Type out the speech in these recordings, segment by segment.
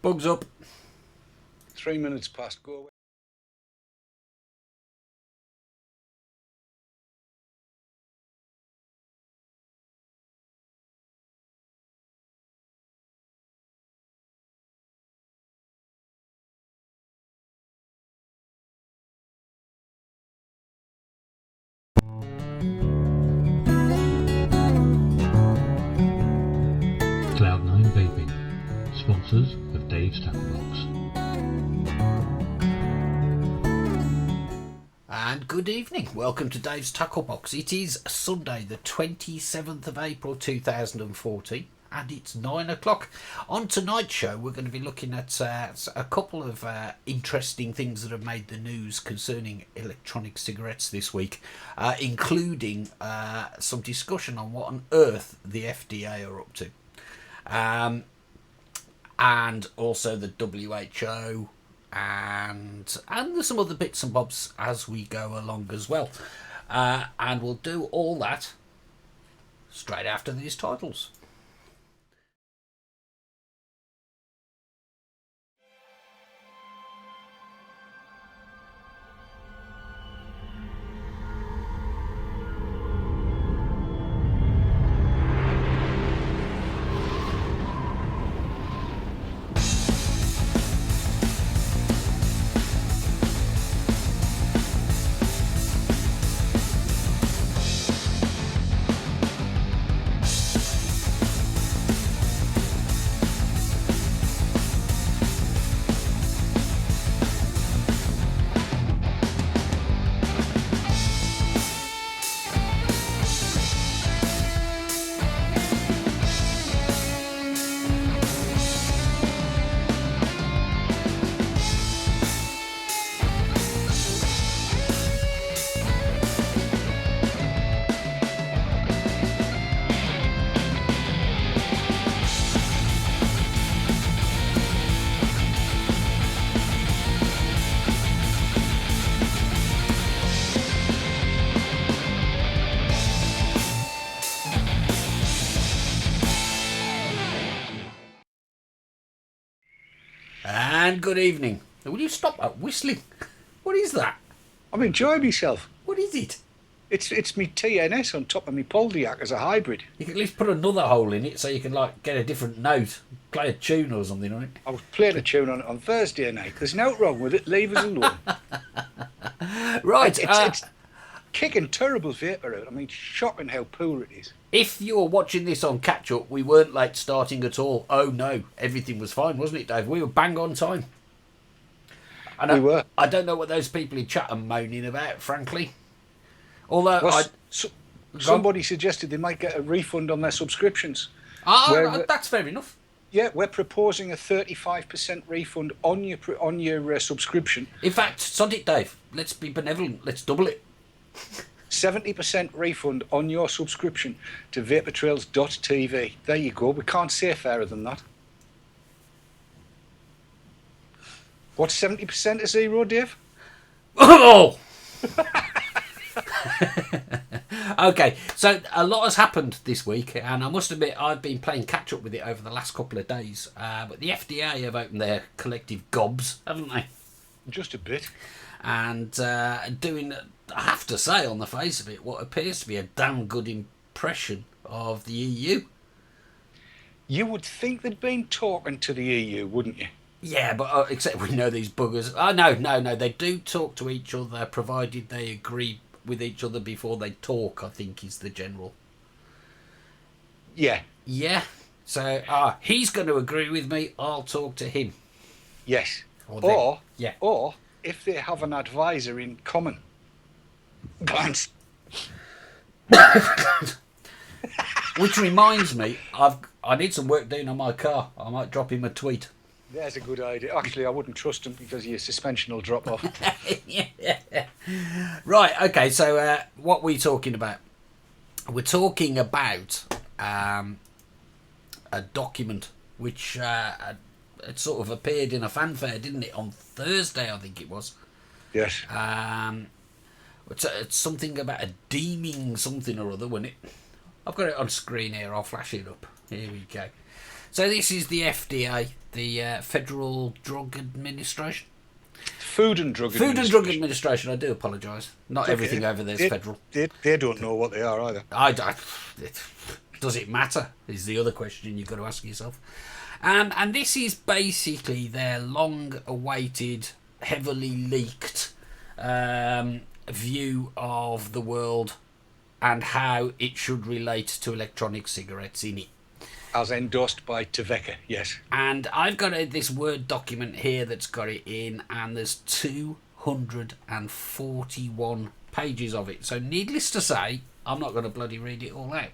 Bugs up. 3 minutes past, go away. Cloud9 Vaping, sponsors of Dave's Tacklebox. And good evening. Welcome to Dave's Tacklebox. It is Sunday, the 27th of April 2014, and it's 9 o'clock. On tonight's show, we're going to be looking at a couple of interesting things that have made the news concerning electronic cigarettes this week, including some discussion on what on earth the FDA are up to. And also the WHO, and there's some other bits and bobs as we go along as well. And we'll do all that straight after these titles. And good evening. Will you stop that whistling? What is that? I'm enjoying myself. What is it? It's me TNS on top of me Poldiac as a hybrid. You can at least put another hole in it so you can get a different note, play a tune or something on it. I was playing a tune on Thursday night. There's no wrong with it. Leave us alone. Right. It's kicking terrible vapour out. I mean, shocking how poor it is. If you're watching this on catch-up, we weren't late starting at all. Oh no, everything was fine, wasn't it, Dave? We were bang on time. We were. I don't know what those people in chat are moaning about, frankly. Although somebody suggested they might get a refund on their subscriptions. That's fair enough. Yeah, we're proposing a 35% refund on your subscription. In fact, sod it, Dave. Let's be benevolent. Let's double it. 70% refund on your subscription to vaportrails.tv. There you go. We can't say fairer than that. What's 70% of zero, Dave? Oh! Okay, so a lot has happened this week, and I must admit I've been playing catch up with it over the last couple of days. But the FDA have opened their collective gobs, haven't they? Just a bit. And doing, I have to say, on the face of it, what appears to be a damn good impression of the EU. You would think they'd been talking to the EU, wouldn't you? Yeah, but except we know these buggers. Oh, no, they do talk to each other, provided they agree with each other before they talk, I think is the general. Yeah. Yeah, so he's going to agree with me, I'll talk to him. Yes. Or if they have an advisor in common. Glance. Which reminds me, I need some work doing on my car. I might drop him a tweet. There's a good idea. Actually, I wouldn't trust him because your suspension will drop off. Yeah. Right, okay, so what are we talking about? We're talking about a document which it sort of appeared in a fanfare, didn't it, on Thursday, I think it was. Yes. It's something about a deeming something or other, wasn't it? I've got it on screen here, I'll flash it up. Here we go. So this is the FDA, the Federal Drug Administration. Food and Drug Food and Administration. Drug Administration. I do apologise. Not everything over there is federal. They don't know what they are either. Does it matter? Is the other question you've got to ask yourself. And this is basically their long-awaited, heavily leaked view of the world and how it should relate to electronic cigarettes in it. As endorsed by DaveK, yes. And I've got this Word document here that's got it in, and there's 241 pages of it. So needless to say, I'm not going to bloody read it all out,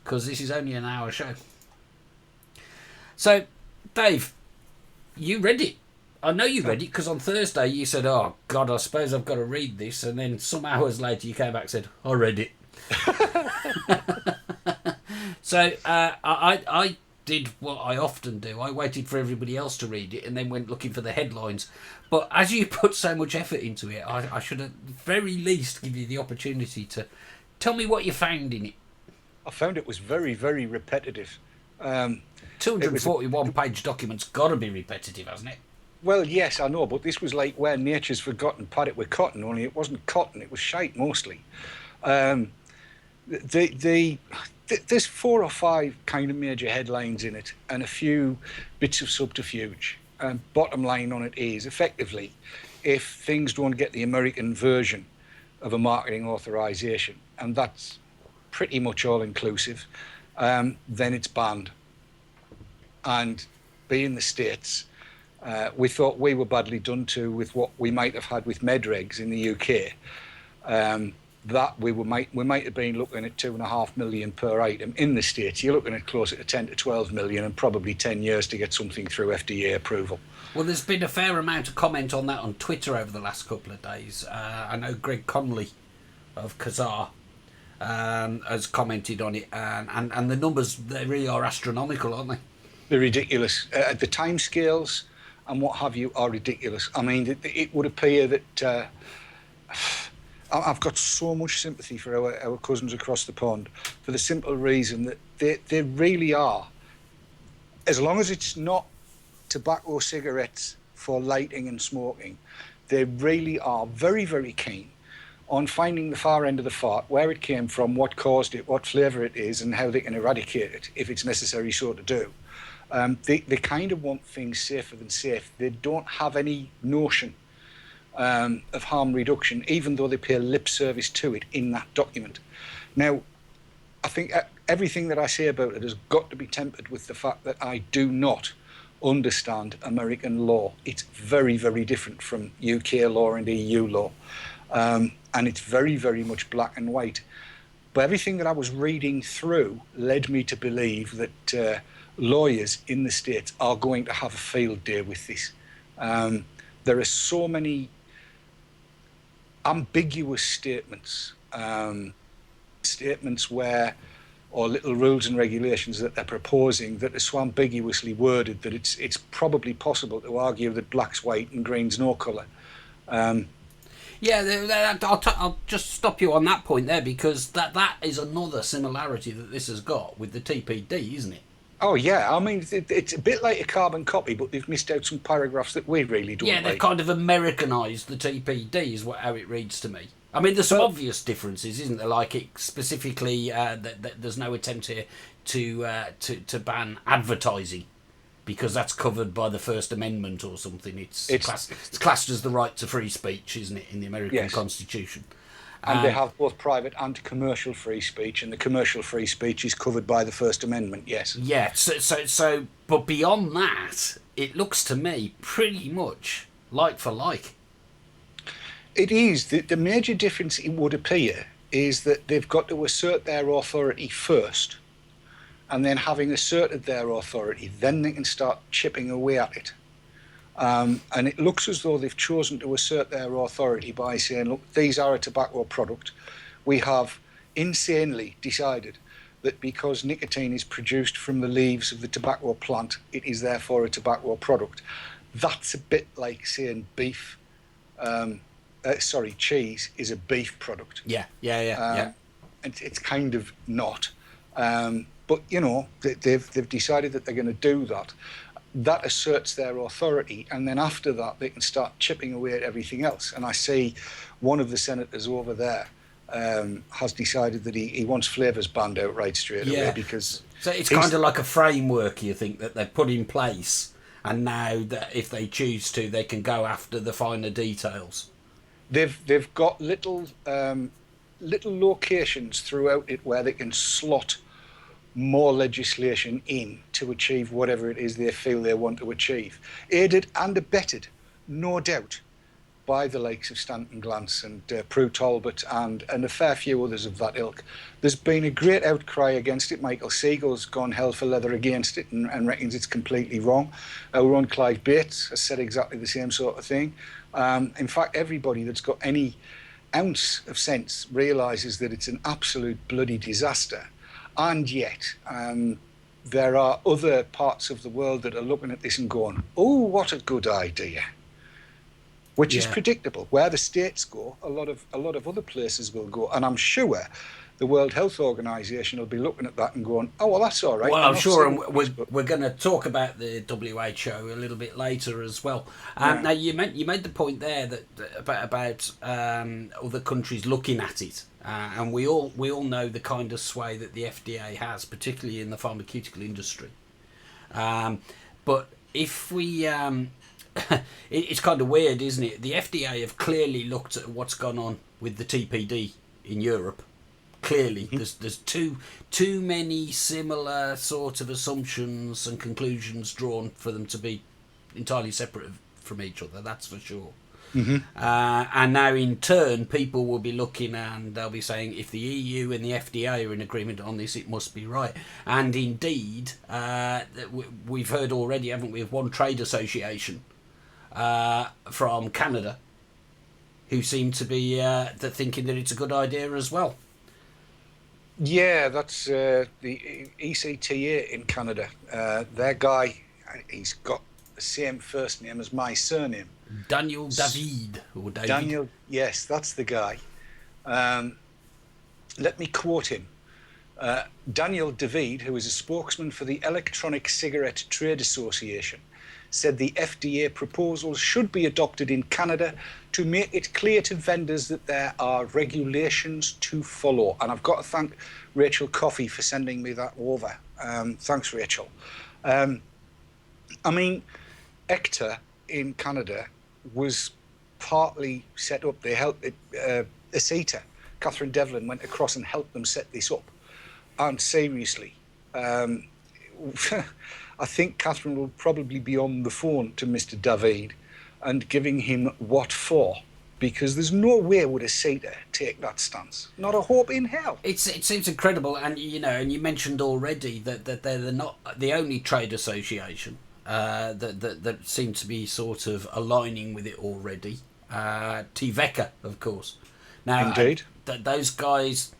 because this is only an hour show. So, Dave, you read it. I know you read it, because on Thursday you said, oh, God, I suppose I've got to read this. And then some hours later you came back and said, I read it. So I did what I often do. I waited for everybody else to read it and then went looking for the headlines. But as you put so much effort into it, I should at very least give you the opportunity to tell me what you found in it. I found it was very, very repetitive. 241-page document's got to be repetitive, hasn't it? Well, yes, I know, but this was like where nature's forgotten paddock with cotton, only it wasn't cotton, it was shite mostly. There's 4 or 5 kind of major headlines in it and a few bits of subterfuge. Bottom line on it is, effectively, if things don't get the American version of a marketing authorization, and that's pretty much all-inclusive, then it's banned. And being the States, we thought we were badly done to with what we might have had with Medregs in the UK. That we might have been looking at 2.5 million per item. In the States, you're looking at closer to 10 to 12 million and probably 10 years to get something through FDA approval. Well, there's been a fair amount of comment on that on Twitter over the last couple of days. I know Greg Conley of CASAA has commented on it, and the numbers, they really are astronomical, aren't they? They're ridiculous. The timescales and what have you are ridiculous. I mean, it would appear that I've got so much sympathy for our cousins across the pond for the simple reason that they really are, as long as it's not tobacco cigarettes for lighting and smoking, they really are very, very keen on finding the far end of the fart, where it came from, what caused it, what flavour it is, and how they can eradicate it, if it's necessary so to do. They kind of want things safer than safe. They don't have any notion of harm reduction, even though they pay lip service to it in that document. Now, I think everything that I say about it has got to be tempered with the fact that I do not understand American law. It's very, very different from UK law and EU law. And it's very, very much black and white. But everything that I was reading through led me to believe that lawyers in the States are going to have a field day with this. There are so many ambiguous statements, or little rules and regulations that they're proposing that are so ambiguously worded that it's probably possible to argue that black's white and green's no colour. I'll just stop you on that point there, because that is another similarity that this has got with the TPD, isn't it? Oh, yeah. I mean, it's a bit like a carbon copy, but they've missed out some paragraphs that we really don't like. Yeah, they've kind of Americanised the TPD, is how it reads to me. I mean, there's some obvious differences, isn't there? Like, it specifically, there's no attempt here to ban advertising, because that's covered by the First Amendment or something. It's classed as the right to free speech, isn't it, in the American Constitution? And they have both private and commercial free speech, and the commercial free speech is covered by the First Amendment, yes. Yeah, so but beyond that, it looks to me pretty much like for like. It is. The major difference, it would appear, is that they've got to assert their authority first, and then having asserted their authority, then they can start chipping away at it. And it looks as though they've chosen to assert their authority by saying, look, these are a tobacco product. We have insanely decided that because nicotine is produced from the leaves of the tobacco plant, it is therefore a tobacco product. That's a bit like saying cheese is a beef product. Yeah. And it's kind of not. But they've decided that they're going to do that. That asserts their authority, and then after that they can start chipping away at everything else. And I see one of the senators over there has decided that he wants flavours banned outright straight away, because so it's kind of like a framework, you think, that they've put in place, and now that if they choose to, they can go after the finer details. They've got little locations throughout it where they can slot more legislation in to achieve whatever it is they feel they want to achieve, aided and abetted, no doubt, by the likes of Stanton Glantz and Prue Talbot and a fair few others of that ilk. There's been a great outcry against it. Michael Siegel's gone hell for leather against it and reckons it's completely wrong. Our own Clive Bates has said exactly the same sort of thing. In fact, everybody that's got any ounce of sense realises that it's an absolute bloody disaster. And yet, there are other parts of the world that are looking at this and going, oh, what a good idea. Which is predictable. Where the states go, a lot of other places will go. And I'm sure the World Health Organization will be looking at that and going, oh, well, that's all right. Well, I'm sure, and we're going to talk about the WHO a little bit later as well. Now, you made the point there that about other countries looking at it, and we all know the kind of sway that the FDA has, particularly in the pharmaceutical industry. But if we it's kind of weird, isn't it? The FDA have clearly looked at what's gone on with the TPD in Europe. Clearly, there's too many similar sort of assumptions and conclusions drawn for them to be entirely separate from each other. That's for sure. And now, in turn, people will be looking and they'll be saying, if the EU and the FDA are in agreement on this, it must be right. And indeed, we've heard already, haven't we, of one trade association from Canada who seem to be thinking that it's a good idea as well. Yeah, that's the ECTA in Canada. Their guy, he's got the same first name as my surname. Daniel David. Or David. Daniel, yes, that's the guy. Let me quote him. Daniel David, who is a spokesman for the Electronic Cigarette Trade Association, said the FDA proposals should be adopted in Canada to make it clear to vendors that there are regulations to follow. And I've got to thank Rachel Coffey for sending me that over. Thanks, Rachel. I mean, ECTA in Canada was partly set up. They helped it, ecigs. Catherine Devlin went across and helped them set this up. And seriously, I think Catherine will probably be on the phone to Mr. David and giving him what for, because there's no way would ecigs take that stance. Not a hope in hell. It seems incredible, and and you mentioned already that they're not the only trade association that seem to be sort of aligning with it already. DaveK, of course. Now, indeed, those guys.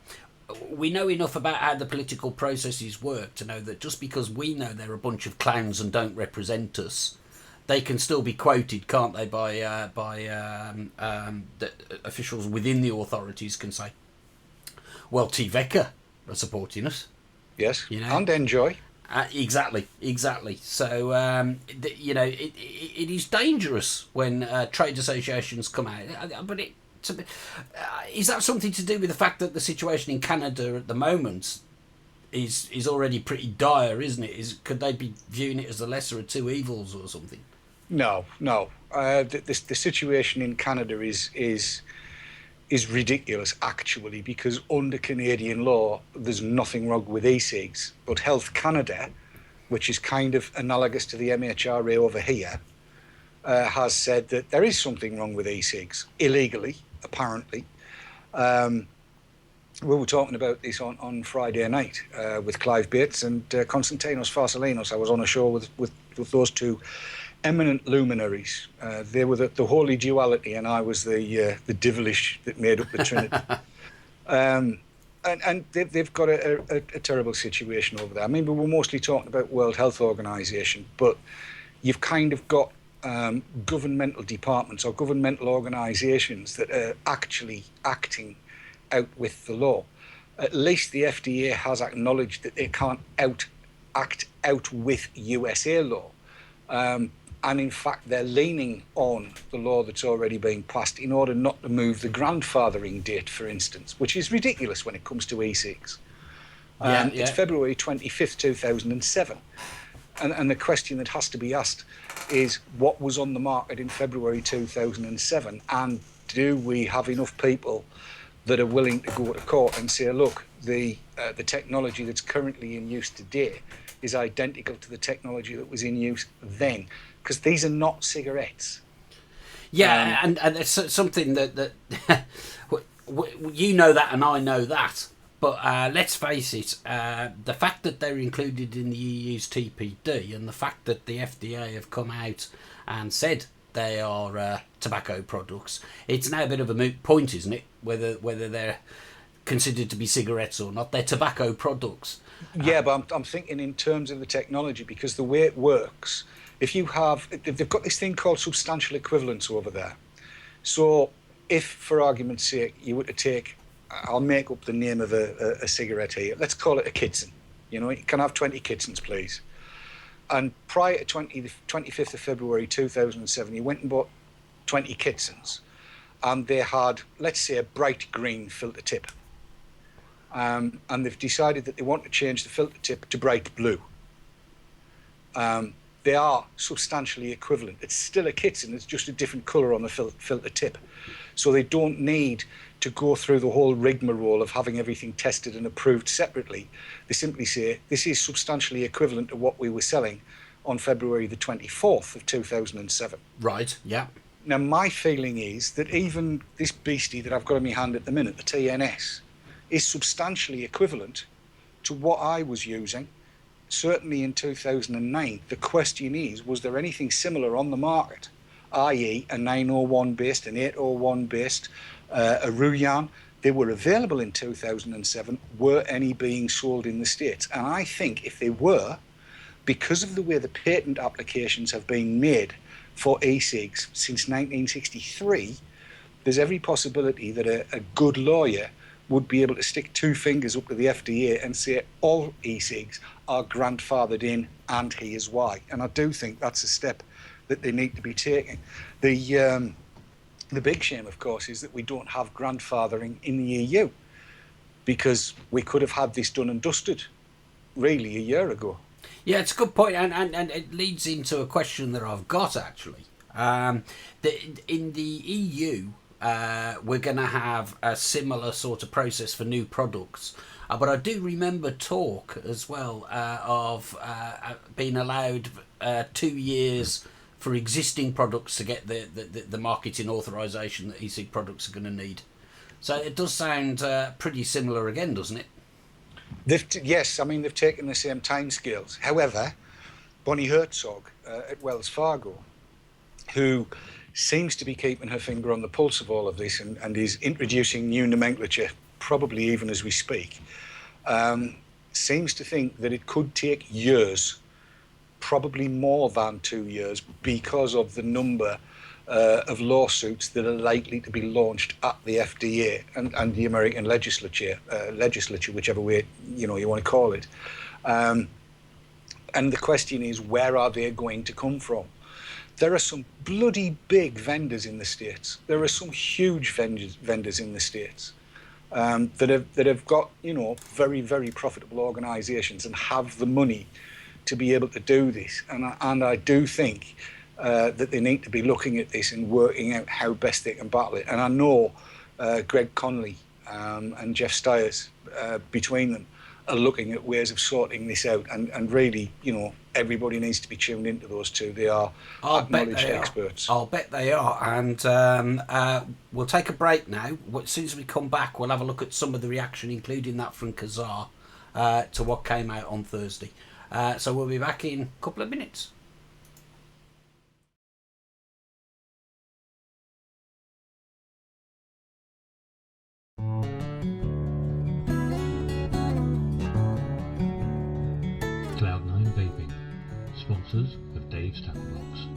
We know enough about how the political processes work to know that just because we know they're a bunch of clowns and don't represent us, they can still be quoted, can't they, by the officials within the authorities can say, well, DaveK are supporting us. Yes, and enjoy. Exactly. So, it is dangerous when trade associations come out, but is that something to do with the fact that the situation in Canada at the moment is already pretty dire, isn't it? Could they be viewing it as the lesser of two evils or something? No. The situation in Canada is ridiculous, actually, because under Canadian law, there's nothing wrong with e-cigs. But Health Canada, which is kind of analogous to the MHRA over here, has said that there is something wrong with e-cigs, illegally, apparently. We were talking about this on Friday night with Clive Bates and Konstantinos Farsalinos. I was on a show with those two eminent luminaries. They were the holy duality, and I was the devilish that made up the Trinity. And they've got a terrible situation over there. I mean, we were mostly talking about World Health Organization, but you've kind of got governmental departments or governmental organisations that are actually acting out with the law. at least the FDA has acknowledged that they can't act out with USA law. And in fact, they're leaning on the law that's already been passed in order not to move the grandfathering date, for instance, which is ridiculous when it comes to e-cigs. It's February 25th, 2007. And the question that has to be asked is, what was on the market in February 2007? And do we have enough people that are willing to go to court and say, look, the technology that's currently in use today is identical to the technology that was in use then? Because these are not cigarettes. Yeah, and it's something that you know that and I know that. But let's face it, the fact that they're included in the EU's TPD and the fact that the FDA have come out and said they are tobacco products, it's now a bit of a moot point, isn't it? Whether they're considered to be cigarettes or not, they're tobacco products. Yeah, but I'm thinking in terms of the technology, because the way it works, they've got this thing called substantial equivalence over there. So if, for argument's sake, you were to take, I'll make up the name of a cigarette here, let's call it a Kitson. You know, you can have 20 Kitsons, please. And prior to the 25th of February 2007, you went and bought 20 Kitsons, and they had, let's say, a bright green filter tip. And they've decided that they want to change the filter tip to bright blue. They are substantially equivalent. It's still a Kitson, it's just a different colour on the filter tip. So they don't need to go through the whole rigmarole of having everything tested and approved separately. They simply say, this is substantially equivalent to what we were selling on February the 24th of 2007. Right, yeah. Now, my feeling is that even this beastie that I've got in my hand at the minute, the TNS, is substantially equivalent to what I was using, certainly in 2009. The question is, was there anything similar on the market, i.e. a 901 based, an 801 based, a Ruyan? They were available in 2007. Were any being sold in the States? And I think if they were, because of the way the patent applications have been made for e-cigs since 1963, there's every possibility that a good lawyer would be able to stick two fingers up to the FDA and say all e-cigs are grandfathered in, and here's why. And I do think that's a step that they need to be taking. The big shame, of course, is that we don't have grandfathering in the EU, because we could have had this done and dusted really a year ago. Yeah, it's a good point, and it leads into a question that I've got, actually. In the EU, we're going to have a similar sort of process for new products. But I do remember talk as well of being allowed 2 years for existing products to get the marketing authorisation that e-cig products are going to need. So it does sound pretty similar again, doesn't it? Yes, I mean, they've taken the same timescales. However, Bonnie Herzog at Wells Fargo, who seems to be keeping her finger on the pulse of all of this and is introducing new nomenclature, probably even as we speak, seems to think that it could take years, probably more than 2 years, because of the number of lawsuits that are likely to be launched at the FDA and the American legislature, whichever way you want to call it. And the question is, where are they going to come from? There are some bloody big vendors in the States. There are some huge vendors in the States that have got very, very profitable organisations and have the money to be able to do this. And I do think that they need to be looking at this and working out how best they can battle it. And I know Greg Conley and Jeff Stiers, between them, are looking at ways of sorting this out. And really, everybody needs to be tuned into those two. They are acknowledged experts. I'll bet they are. And we'll take a break now. As soon as we come back, we'll have a look at some of the reaction, including that from CASAA, to what came out on Thursday. So we'll be back in a couple of minutes. Cloud9 Vaping, sponsors of Dave's Tacklebox.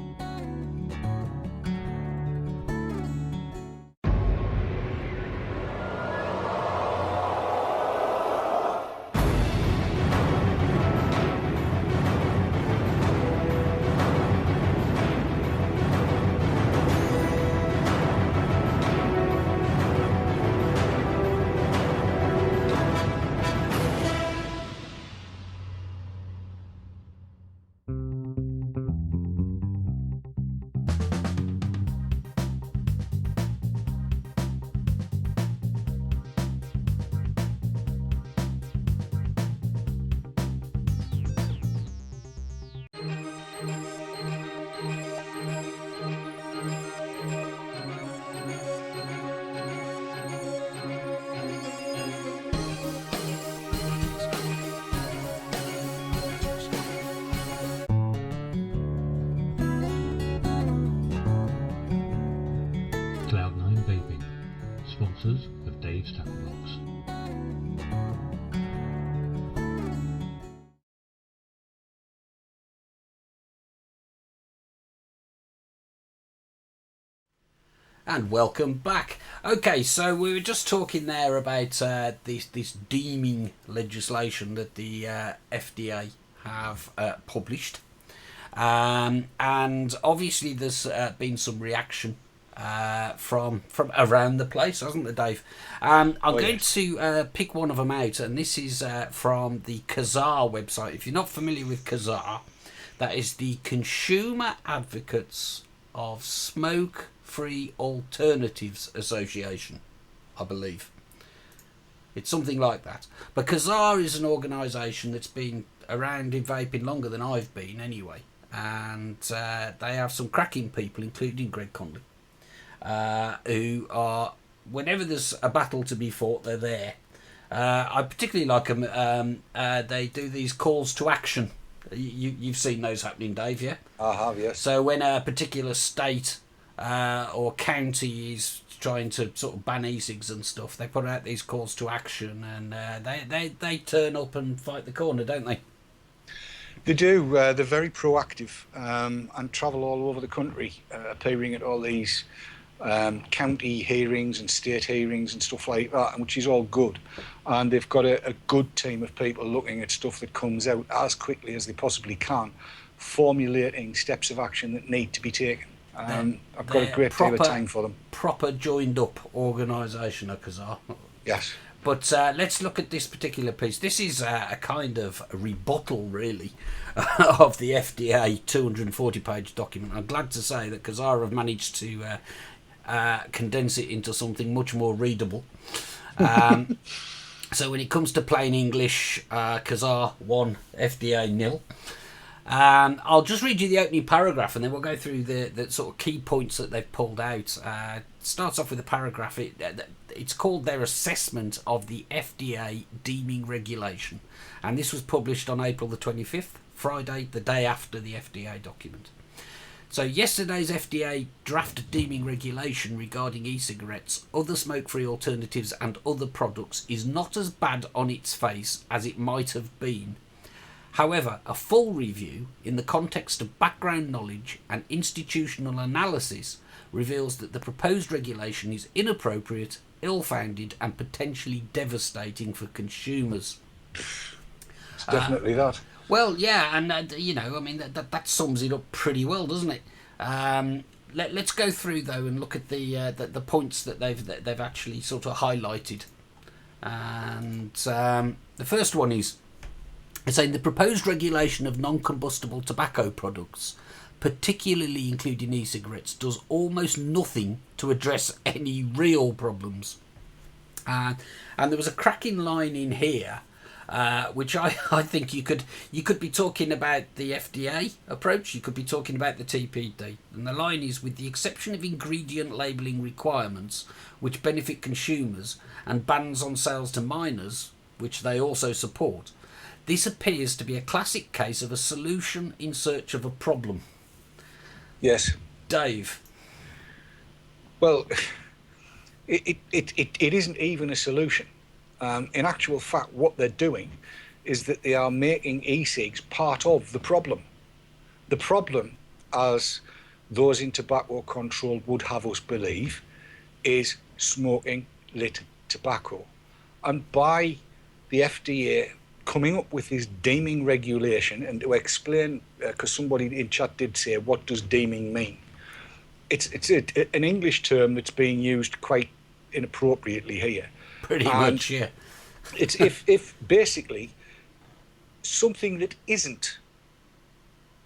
sponsors of Dave's Tacklebox. And welcome back. Okay, so we were just talking there about this deeming legislation that the FDA have published. And obviously there's been some reaction from around the place, hasn't there, Dave? I'm going to pick one of them out, and this is from the CASAA website. If you're not familiar with CASAA, that is the Consumer Advocates of Smoke-Free Alternatives Association, I believe. It's something like that. But CASAA is an organisation that's been around in vaping longer than I've been anyway. And they have some cracking people, including Greg Conley, who are, whenever there's a battle to be fought, they're there. I particularly like them. They do these calls to action. You've seen those happening, Dave, yeah? I have, yes. So when a particular state or county is trying to sort of ban e-cigs and stuff, they put out these calls to action, and they turn up and fight the corner, don't they? They do. They're very proactive and travel all over the country, appearing at all these county hearings and state hearings and stuff like that, which is all good. And they've got a good team of people looking at stuff that comes out as quickly as they possibly can, formulating steps of action that need to be taken. I've got a great deal of time for them. Proper joined up organisation, a CASAA. Yes. But let's look at this particular piece. This is a kind of rebuttal, really, of the FDA 240-page document. I'm glad to say that CASAA have managed to condense it into something much more readable. So when it comes to plain English, CASAA 1, FDA 0. I'll just read you the opening paragraph, and then we'll go through the sort of key points that they've pulled out. It starts off with a paragraph. It's called their assessment of the FDA deeming regulation, and this was published on April the 25th, Friday, the day after the FDA document. So yesterday's FDA draft deeming regulation regarding e-cigarettes, other smoke-free alternatives and other products is not as bad on its face as it might have been. However, a full review in the context of background knowledge and institutional analysis reveals that the proposed regulation is inappropriate, ill-founded and potentially devastating for consumers. It's definitely that. Well, yeah, and I mean that sums it up pretty well, doesn't it? Let's go through though and look at the points that they've actually sort of highlighted. And the first one is saying the proposed regulation of non-combustible tobacco products, particularly including e-cigarettes, does almost nothing to address any real problems. And there was a cracking line in here. Which I think you could be talking about the FDA approach, you could be talking about the TPD, and the line is, with the exception of ingredient labelling requirements which benefit consumers and bans on sales to minors, which they also support, this appears to be a classic case of a solution in search of a problem. Yes. Dave? Well, it isn't even a solution. In actual fact, what they're doing is that they are making e-cigs part of the problem. The problem, as those in tobacco control would have us believe, is smoking lit tobacco. And by the FDA coming up with this deeming regulation, and to explain, because somebody in chat did say, what does deeming mean? It's an English term that's being used quite inappropriately here. Pretty much, yeah. It's if basically something that isn't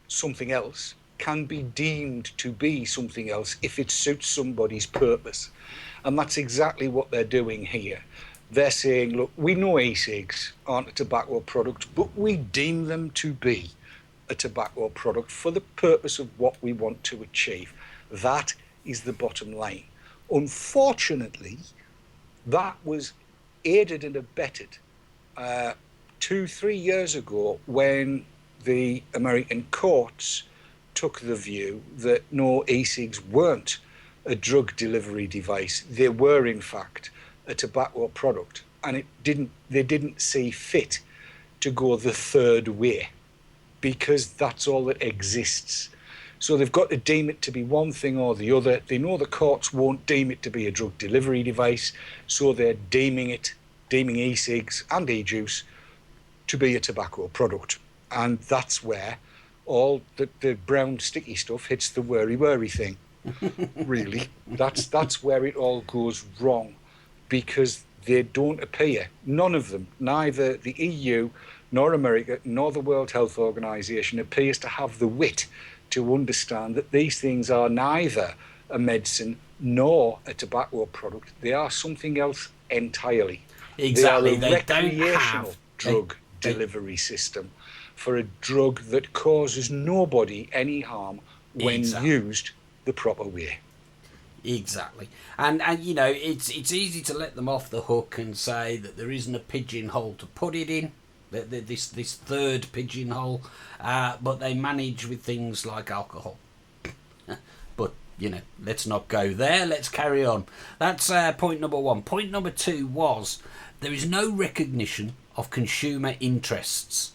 something else can be deemed to be something else if it suits somebody's purpose. And that's exactly what they're doing here. They're saying, look, we know e-cigs aren't a tobacco product, but we deem them to be a tobacco product for the purpose of what we want to achieve. That is the bottom line. Unfortunately, that was aided and abetted 2-3 years ago when the American courts took the view that no, e-cigs weren't a drug delivery device. They were, in fact, a tobacco product, and they didn't see fit to go the third way, because that's all that exists. So they've got to deem it to be one thing or the other. They know the courts won't deem it to be a drug delivery device, so they're deeming e-cigs and e-juice to be a tobacco product. And that's where all the brown sticky stuff hits the worry thing. Really, that's where it all goes wrong, because they don't appear, none of them, neither the EU nor America nor the World Health Organization, appears to have the wit to understand that these things are neither a medicine nor a tobacco product. They are something else entirely. Exactly. They are a recreational drug delivery system for a drug that causes nobody any harm when used the proper way. Exactly. And you know, it's easy to let them off the hook and say that there isn't a pigeonhole to put it in, this third pigeonhole, but they manage with things like alcohol. But, you know, let's not go there. Let's carry on. That's point number one. Point number two was there is no recognition of consumer interests.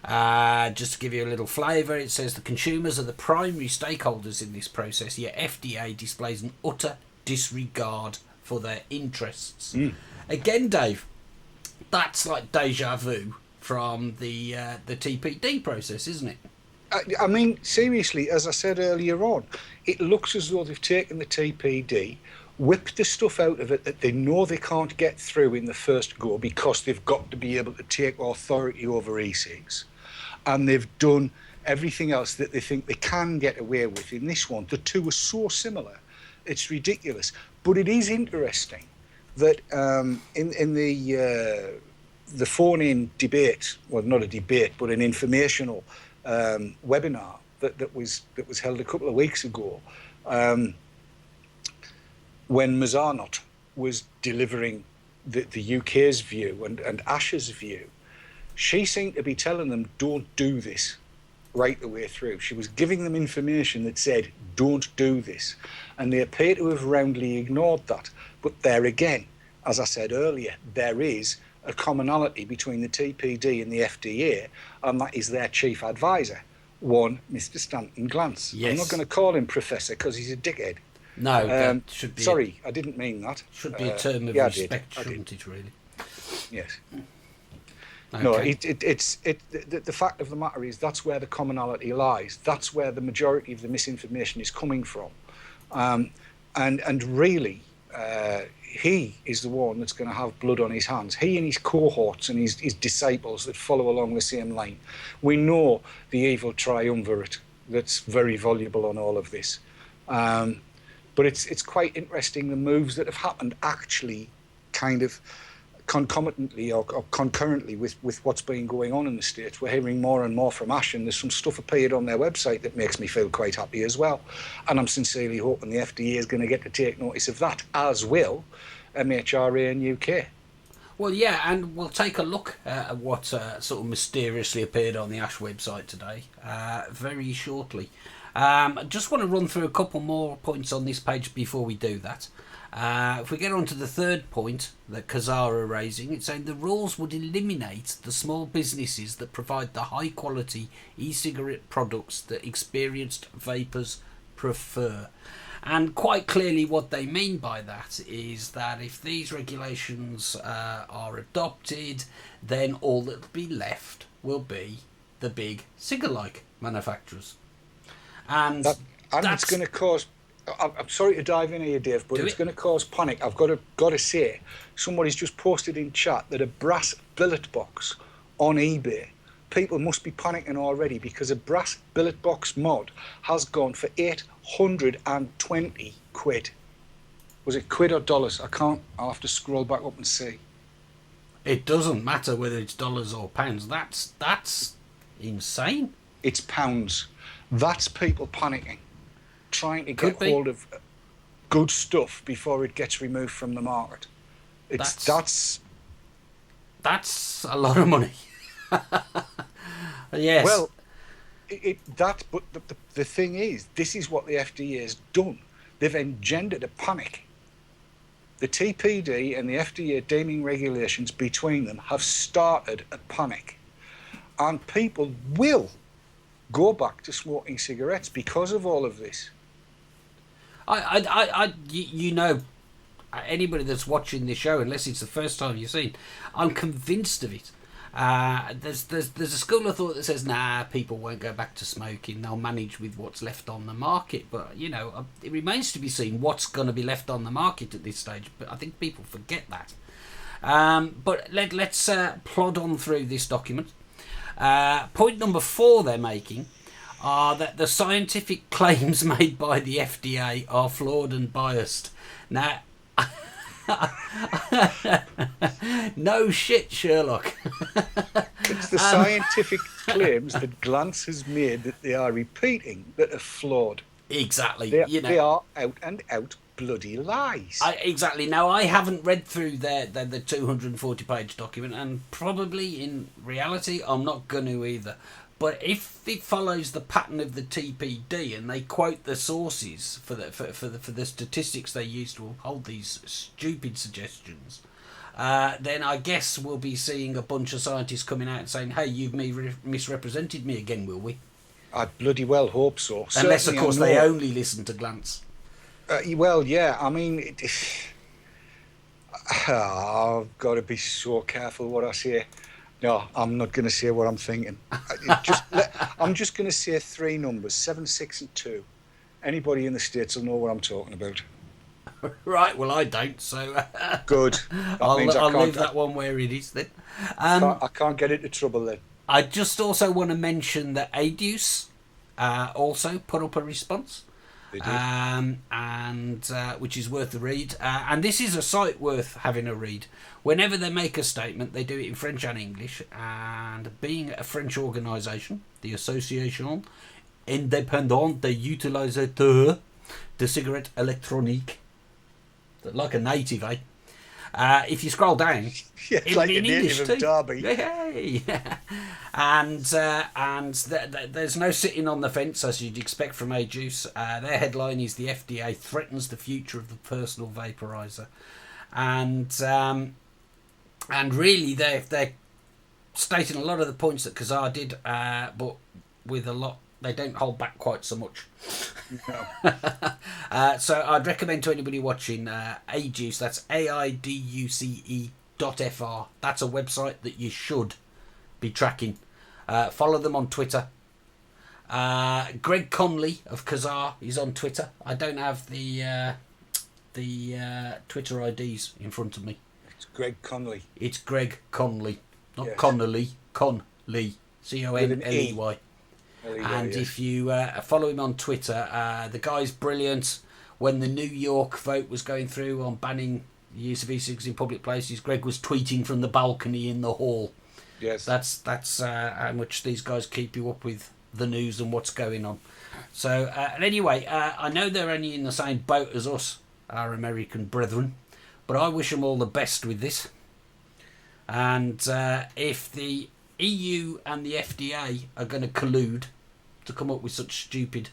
Just to give you a little flavour, it says the consumers are the primary stakeholders in this process, yet FDA displays an utter disregard for their interests. Again, Dave, that's like deja vu from the TPD process, isn't it? I mean, seriously, as I said earlier on, it looks as though they've taken the TPD, whipped the stuff out of it that they know they can't get through in the first go because they've got to be able to take authority over e-cigs, and they've done everything else that they think they can get away with in this one. The two are so similar, it's ridiculous. But it is interesting that in the phone-in debate, well, not a debate, but an informational webinar that was held a couple of weeks ago, when Mazarnot was delivering the UK's view and Ash's view, she seemed to be telling them, don't do this, right the way through. She was giving them information that said, don't do this. And they appear to have roundly ignored that. But there again, as I said earlier, there is a commonality between the TPD and the FDA, and that is their chief advisor, one Mr. Stanton Glantz. Yes. I'm not going to call him professor because he's a dickhead. No, that should be... Sorry, I didn't mean that. Should be a term of respect, shouldn't it, really? Yes. Okay. No, the fact of the matter is that's where the commonality lies. That's where the majority of the misinformation is coming from. And really, he is the one that's going to have blood on his hands. He and his cohorts and his disciples that follow along the same line. We know the evil triumvirate that's very voluble on all of this. But it's quite interesting, the moves that have happened actually kind of concomitantly or concurrently with what's been going on in the States. We're hearing more and more from Ash, and there's some stuff appeared on their website that makes me feel quite happy as well. And I'm sincerely hoping the FDA is going to get to take notice of that, as will MHRA and UK. Well, yeah, and we'll take a look at what sort of mysteriously appeared on the Ash website today very shortly. I just want to run through a couple more points on this page before we do that. If we get on to the third point that CASAA are raising, it's saying the rules would eliminate the small businesses that provide the high quality e-cigarette products that experienced vapers prefer. And quite clearly what they mean by that is that if these regulations are adopted, then all that will be left will be the big cigar-like manufacturers. And it's going to cause... I'm sorry to dive in here, Dave, but it's going to cause panic. I've got to say, somebody's just posted in chat that a brass billet box on eBay, people must be panicking already because a brass billet box mod has gone for 820 quid. Was it quid or dollars? I'll have to scroll back up and see. It doesn't matter whether it's dollars or pounds. That's insane. It's pounds. That's people panicking, trying to get hold of good stuff before it gets removed from the market. That's a lot of money. Yes. Well, but the thing is, this is what the FDA has done. They've engendered a panic the TPD and the FDA deeming regulations between them have started a panic. And people will go back to smoking cigarettes because of all of this. You know, anybody that's watching this show, unless it's the first time you've seen, I'm convinced of it. There's a school of thought that says, nah, people won't go back to smoking, they'll manage with what's left on the market. But, you know, it remains to be seen what's going to be left on the market at this stage. But I think people forget that. But let's plod on through this document. Point number 4 they're making are that the scientific claims made by the FDA are flawed and biased. Now, no shit, Sherlock. It's the scientific claims that Glance has made that they are repeating that are flawed. Exactly. They are out and out bloody lies. Exactly. Now, I haven't read through the 240-page document, and probably in reality, I'm not going to either. But if it follows the pattern of the TPD and they quote the sources for the statistics they use to uphold these stupid suggestions, then I guess we'll be seeing a bunch of scientists coming out and saying, "Hey, you've misrepresented me again," will we? I bloody well hope so. Unless, Certainly, of course, they only listen to Glance. Well, yeah. I mean, I've got to be so careful what I say. No, I'm not going to say what I'm thinking. I'm just going to say 3 numbers, 7, 6 and 2. Anybody in the States will know what I'm talking about. Right, well, I don't, so... Good. I'll leave that one where it is, then. I can't get into trouble, then. I just also want to mention that Adeus also put up a response. They did. Which is worth a read. And this is a site worth having a read. Whenever they make a statement, they do it in French and English. And being a French organisation, the Association Indépendante des Utilisateurs de Cigarettes Électroniques, like a native, eh? If you scroll down, yeah, it'll like be a in native English of too. Derby. Hey. And there's no sitting on the fence, as you'd expect from A-Juice. Their headline is "The FDA threatens the future of the personal vaporizer," and really they're stating a lot of the points that CASAA did, but with a lot they don't hold back quite so much. No. So I'd recommend to anybody watching A-Juice, that's AIDUCE.fr. That's a website that you should be tracking. Follow them on Twitter. Greg Conley of CASAA is on Twitter. I don't have the Twitter IDs in front of me. It's Greg Conley. It's Greg Conley, not Yes. Connolly. Conley, Conley. And yes. if you follow him on Twitter, the guy's brilliant. When the New York vote was going through on banning the use of e-cigs in public places, Greg was tweeting from the balcony in the hall. Yes. That's how much these guys keep you up with the news and what's going on. So, and anyway, I know they're only in the same boat as us, our American brethren, but I wish them all the best with this. And if the EU and the FDA are going to collude to come up with such stupid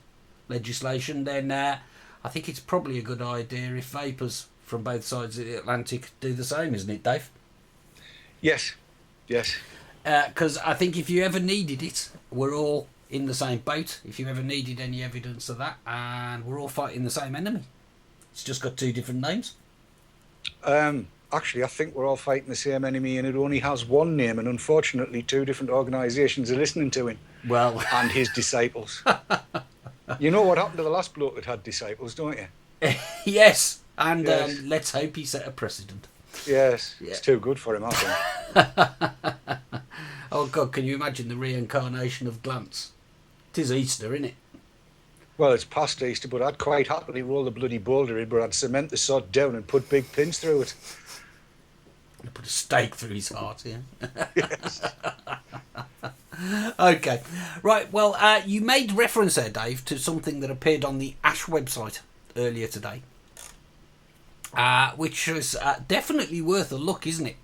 legislation, then I think it's probably a good idea if vapors from both sides of the Atlantic do the same, isn't it, Dave? Yes. Because I think if you ever needed it, we're all in the same boat. If you ever needed any evidence of that, and we're all fighting the same enemy. It's just got 2 different names. Actually, I think we're all fighting the same enemy, and it only has one name, and unfortunately 2 different organisations are listening to him. Well, and his disciples. You know what happened to the last bloke that had disciples, don't you? yes, and Yes. let's hope he set a precedent. Yes, Yeah. It's too good for him, I think. Oh God, can you imagine the reincarnation of Glance? 'Tis Easter, isn't it? Well, it's past Easter, but I'd quite happily roll the bloody boulder in, but I'd cement the sod down and put big pins through it. And put a stake through his heart, yeah. Yes. Okay, right. Well, you made reference there, Dave, to something that appeared on the Ash website earlier today, which is definitely worth a look, isn't it?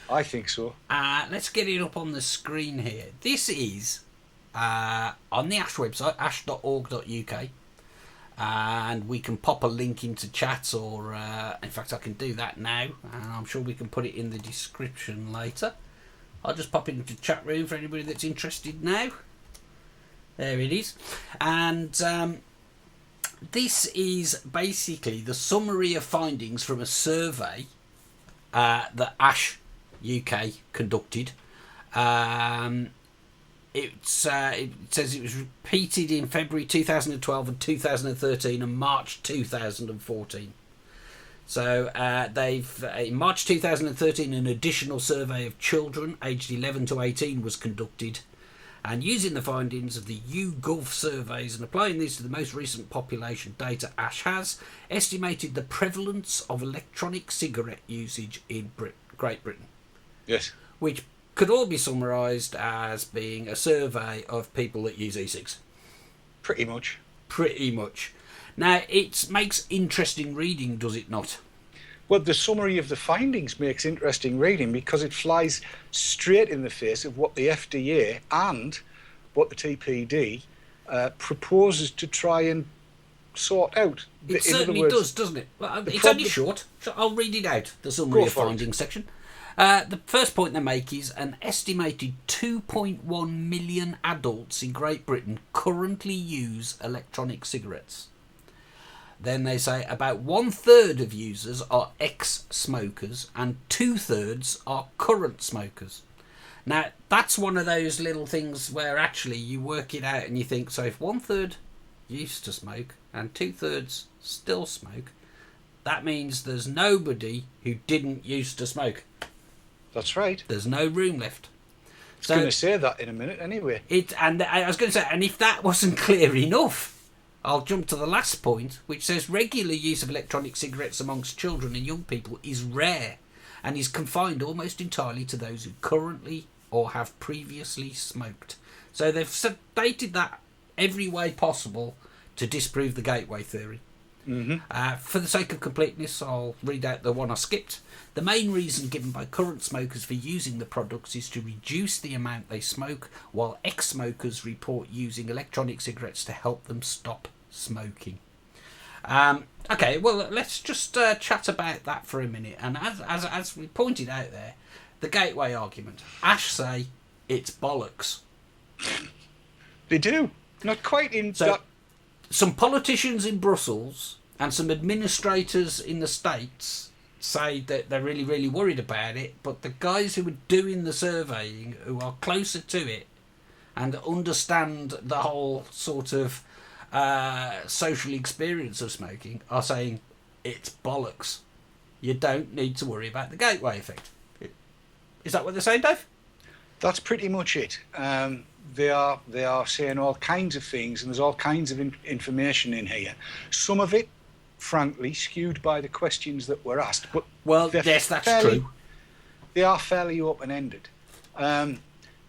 I think so. Let's get it up on the screen here. This is on the Ash website, ash.org.uk. and we can pop a link into chat, or in fact I can do that now, and I'm sure we can put it in the description later. I'll just pop it into the chat room for anybody that's interested now. There it is. And this is basically the summary of findings from a survey that ASH UK conducted. It says it was repeated in February 2012 and 2013 and March 2014. So they've in March 2013 an additional survey of children aged 11 to 18 was conducted, and using the findings of the YouGov surveys and applying these to the most recent population data, ASH has estimated the prevalence of electronic cigarette usage in Great Britain. Yes. Which could all be summarised as being a survey of people that use e-cigs. Pretty much. Pretty much. Now, it makes interesting reading, does it not? Well, the summary of the findings makes interesting reading because it flies straight in the face of what the FDA and what the TPD proposes to try and sort out. It certainly does, doesn't it? Well, it's only short, so I'll read it out, the summary of findings section. The first point they make is an estimated 2.1 million adults in Great Britain currently use electronic cigarettes. Then they say about 1/3 of users are ex-smokers and 2/3 are current smokers. Now, that's one of those little things where actually you work it out and you think, so if 1/3 used to smoke and 2/3 still smoke, that means there's nobody who didn't used to smoke. That's right. There's no room left. I was going to say that in a minute anyway. And I was going to say, and if that wasn't clear enough, I'll jump to the last point, which says regular use of electronic cigarettes amongst children and young people is rare and is confined almost entirely to those who currently or have previously smoked. So they've stated that every way possible to disprove the gateway theory. Mm-hmm. For the sake of completeness, I'll read out the one I skipped. The main reason given by current smokers for using the products is to reduce the amount they smoke, while ex-smokers report using electronic cigarettes to help them stop smoking. Okay, well, let's just chat about that for a minute. And as we pointed out there, the gateway argument. ASH say it's bollocks. They do. Not quite in that. Some politicians in Brussels and some administrators in the States say that they're really, really worried about it, but the guys who are doing the surveying, who are closer to it and understand the whole sort of social experience of smoking, are saying it's bollocks. You don't need to worry about the gateway effect. Is that what they're saying, Dave? That's pretty much it. They are saying all kinds of things, and there's all kinds of information in here. Some of it, frankly, skewed by the questions that were asked. But yes, that's true. They are fairly open-ended.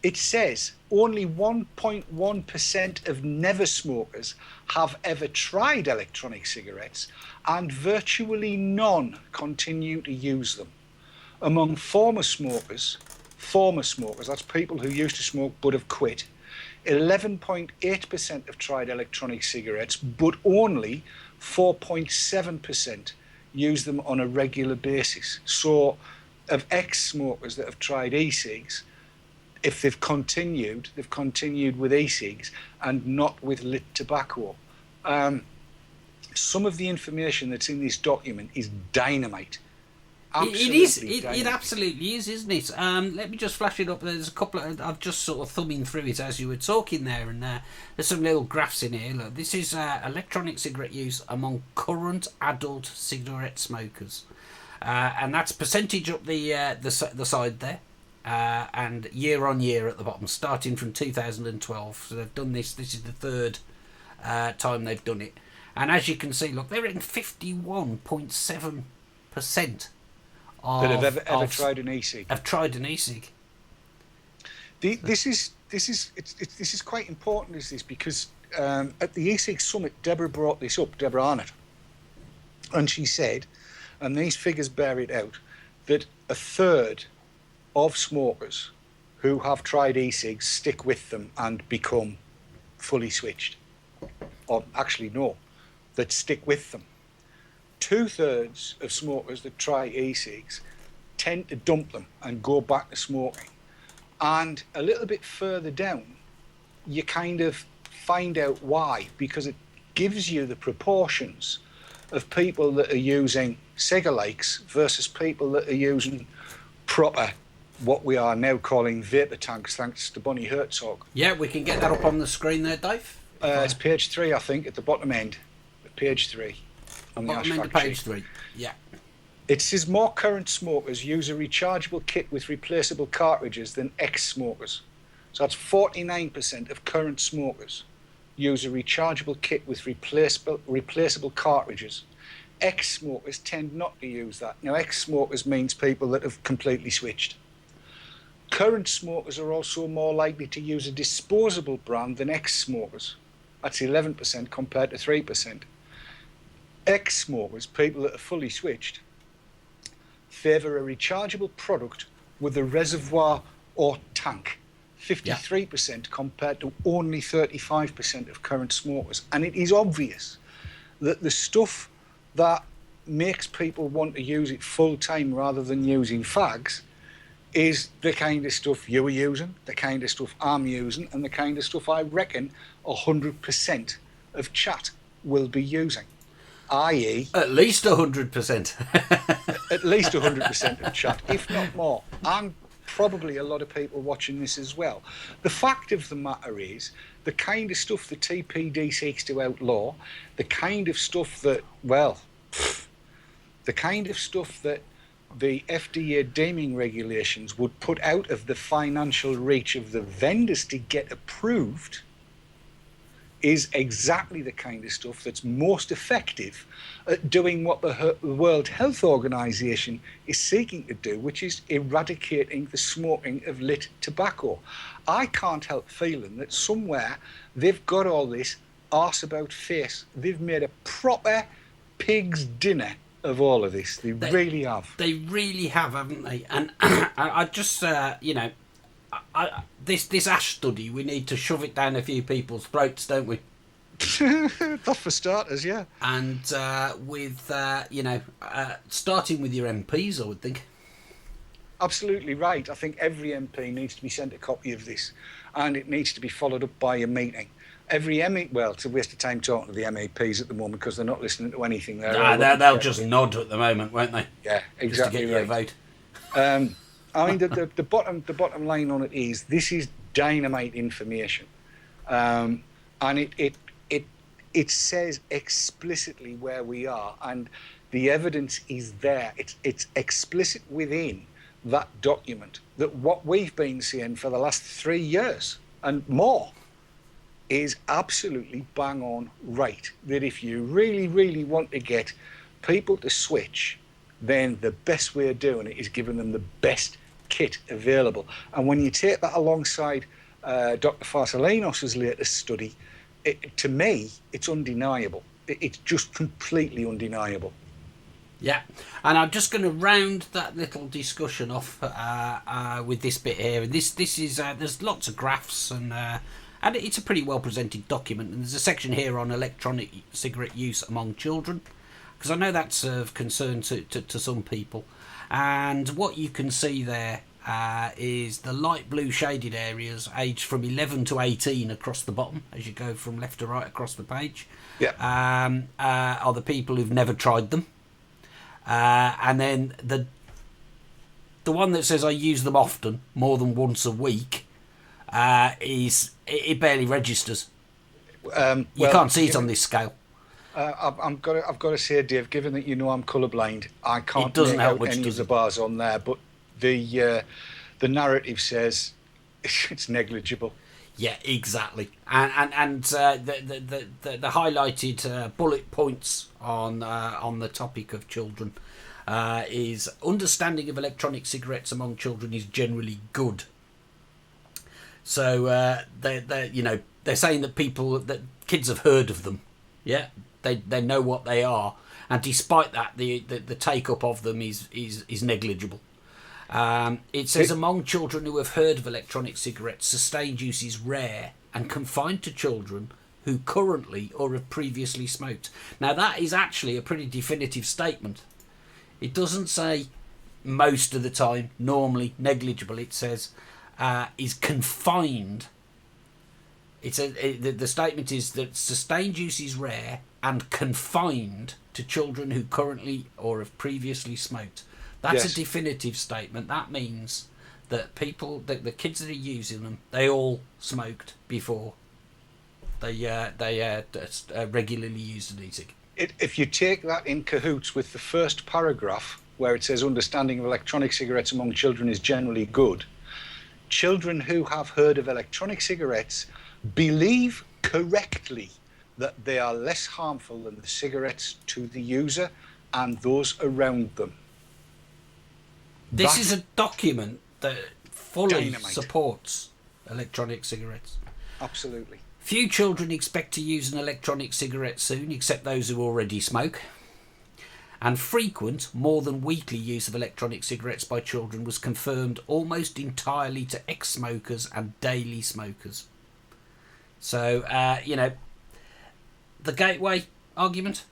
It says only 1.1% of never smokers have ever tried electronic cigarettes, and virtually none continue to use them. Among former smokers, that's people who used to smoke but have quit, 11.8% have tried electronic cigarettes, but only 4.7% use them on a regular basis. So of ex-smokers that have tried e-cigs, if they've continued with e-cigs and not with lit tobacco. Some of the information that's in this document is dynamite. It absolutely is, isn't it? Let me just flash it up. There's a couple of, I've just sort of thumbing through it as you were talking there, and there's some little graphs in here. Look, this is electronic cigarette use among current adult cigarette smokers, and that's percentage up the side there, and year on year at the bottom, starting from 2012. So they've done this. This is the third time they've done it, and as you can see, look, they're in 51.7%. That have ever tried an e-cig. Have tried an e-cig. This is quite important, is this, because at the e-cig summit, Deborah brought this up, Deborah Arnott, and she said, and these figures bear it out, that 1/3 of smokers who have tried e-cigs stick with them and become fully switched. Or actually, no, that stick with them. 2/3 of smokers that try e-cigs tend to dump them and go back to smoking. And a little bit further down, you kind of find out why, because it gives you the proportions of people that are using cigalikes versus people that are using proper, what we are now calling vapor tanks, thanks to Bonnie Herzog. Yeah, we can get that up on the screen there, Dave. It's page 3, I think, at the bottom end. Page 3. On the Bottom end of fact page sheet. 3. Yeah. It says more current smokers use a rechargeable kit with replaceable cartridges than ex-smokers. So that's 49% of current smokers use a rechargeable kit with replaceable cartridges. Ex-smokers tend not to use that. Now, ex-smokers means people that have completely switched. Current smokers are also more likely to use a disposable brand than ex-smokers. That's 11% compared to 3%. Ex-smokers, people that are fully switched, favour a rechargeable product with a reservoir or tank. 53% compared to only 35% of current smokers. And it is obvious that the stuff that makes people want to use it full time rather than using fags is the kind of stuff you were using, the kind of stuff I'm using, and the kind of stuff I reckon 100% of chat will be using. I.e. At least 100%. At least 100% of chat, if not more. And probably a lot of people watching this as well. The fact of the matter is, the kind of stuff the TPD seeks to outlaw, the kind of stuff that, well, the kind of stuff that the FDA deeming regulations would put out of the financial reach of the vendors to get approved is exactly the kind of stuff that's most effective at doing what the World Health Organization is seeking to do, which is eradicating the smoking of lit tobacco. I can't help feeling that somewhere they've got all this arse about face. They've made a proper pig's dinner of all of this. They really have. They really have, haven't they? And I just, this ash study, we need to shove it down a few people's throats, don't we? That for starters, yeah. And starting with your MPs, I would think. Absolutely right. I think every MP needs to be sent a copy of this, and it needs to be followed up by a meeting. Every MEP, well, it's a waste of time talking to the MEPs at the moment because they're not listening to anything. They'll just nod at the moment, won't they? Yeah, exactly. Just to get your vote. I mean, the bottom line on it is this is dynamite information, and it says explicitly where we are, and the evidence is there. It's explicit within that document that what we've been seeing for the last 3 years and more is absolutely bang on right. That if you really, really want to get people to switch, then the best way of doing it is giving them the best kit available. And when you take that alongside Dr. Farsalinos' latest study, to me, it's undeniable. It's just completely undeniable. Yeah, and I'm just going to round that little discussion off with this bit here. And this is there's lots of graphs and it's a pretty well presented document. And there's a section here on electronic cigarette use among children, because I know that's of concern to some people. And what you can see there is the light blue shaded areas aged from 11 to 18 across the bottom as you go from left to right across the page. Yeah. Are the people who've never tried them. And then the one that says I use them often, more than once a week, it barely registers. You can't see it on this scale. I've got to say, Dave, given that you know I'm colourblind, I can't make out any of the bars on there. But the narrative says it's negligible. Yeah, exactly. And the highlighted bullet points on the topic of children is understanding of electronic cigarettes among children is generally good. So they're saying that kids have heard of them. Yeah, they know what they are, and despite that, the take up of them is negligible. It says among children who have heard of electronic cigarettes, sustained use is rare and confined to children who currently or have previously smoked. Now, that is actually a pretty definitive statement. It doesn't say most of the time, normally, negligible. It says is confined. The statement is that sustained use is rare and confined to children who currently or have previously smoked. That's a definitive statement. That means that the kids that are using them, they all smoked before they regularly used an e-cig. If you take that in cahoots with the first paragraph, where it says understanding of electronic cigarettes among children is generally good, children who have heard of electronic cigarettes believe correctly that they are less harmful than the cigarettes to the user and those around them. This is a document that fully dynamite. supports electronic cigarettes. Absolutely. Few children expect to use an electronic cigarette soon, except those who already smoke. And frequent, more than weekly use of electronic cigarettes by children was confirmed almost entirely to ex-smokers and daily smokers. So, the gateway argument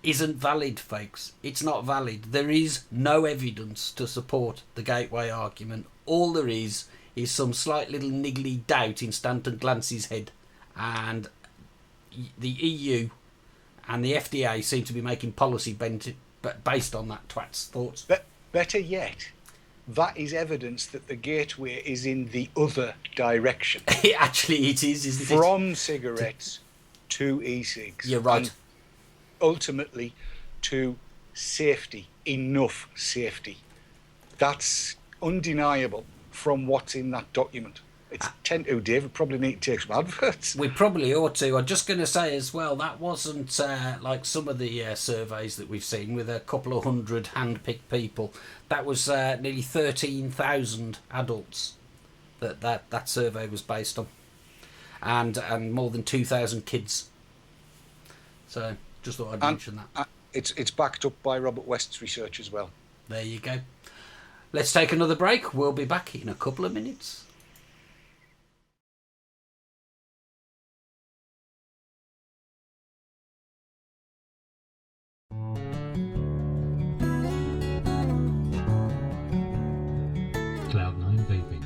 isn't valid, folks. It's not valid. There is no evidence to support the gateway argument. All there is some slight little niggly doubt in Stanton Glance's head. And the EU and the FDA seem to be making policy based on that twat's thoughts. But better yet, that is evidence that the gateway is in the other direction. Actually, it is, isn't it? From cigarettes to e-cigs. You're right. And ultimately to safety, enough safety. That's undeniable from what's in that document. It's 10 to, Dave. We probably need to take some adverts. We probably ought to. I'm just going to say as well, that wasn't like some of the surveys that we've seen with a couple of hundred hand-picked people. That was nearly 13,000 adults that survey was based on. And more than 2,000 kids. So, just thought I'd mention that. It's backed up by Robert West's research as well. There you go. Let's take another break. We'll be back in a couple of minutes. Cloud9 Vaping,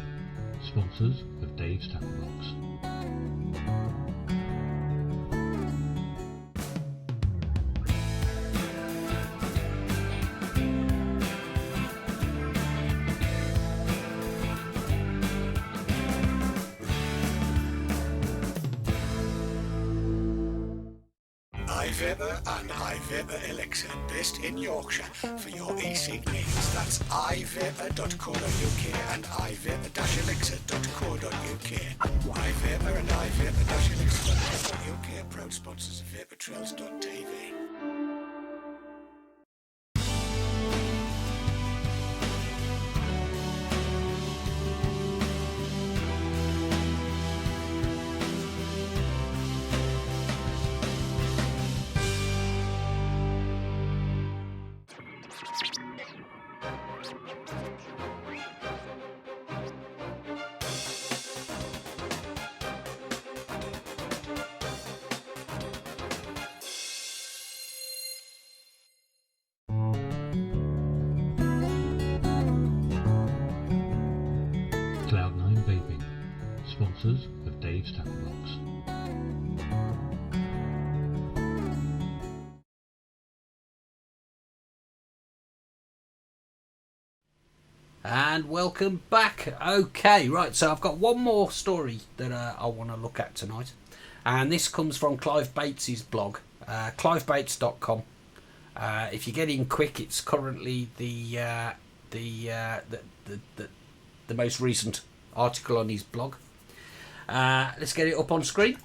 sponsors of Dave's Tacklebox. iVapour and iVapour Elixir, based in Yorkshire, for your e-cig needs. That's iVapour.co.uk and iVapour-elixir.co.uk. iVapour and iVapour-elixir.co.uk, proud sponsors of VapourTrails.tv. Cloud9 Vaping, sponsors of Dave's Tacklebox. And welcome back. Okay, right, so I've got one more story that I want to look at tonight. And this comes from Clive Bates's blog, clivebates.com. If you get in quick, it's currently the most recent article on his blog. Let's get it up on screen.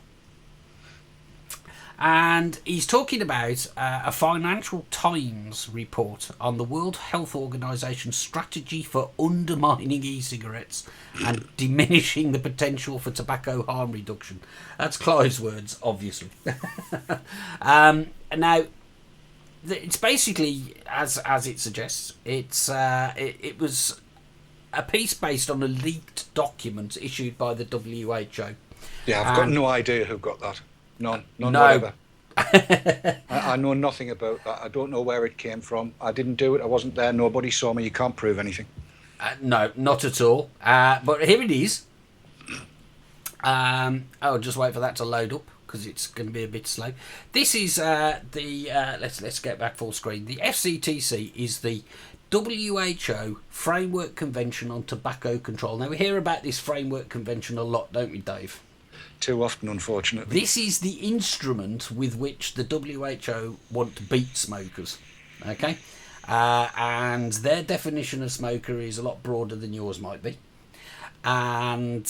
And he's talking about a Financial Times report on the World Health Organization's strategy for undermining e-cigarettes and diminishing the potential for tobacco harm reduction. That's Clive's words, obviously. Now, it's basically, as it suggests, it was a piece based on a leaked document issued by the WHO. Yeah, I've got no idea who got that. None No. whatever. I know nothing about that. I don't know where it came from. I didn't do it. I wasn't there. Nobody saw me. You can't prove anything. No, not at all. But here it is. I'll just wait for that to load up because it's going to be a bit slow. This is let's get back full screen. The FCTC is the WHO Framework Convention on Tobacco Control. Now we hear about this Framework Convention a lot, don't we, Dave? Too often, unfortunately. This is the instrument with which the WHO want to beat smokers. Okay? And their definition of smoker is a lot broader than yours might be. And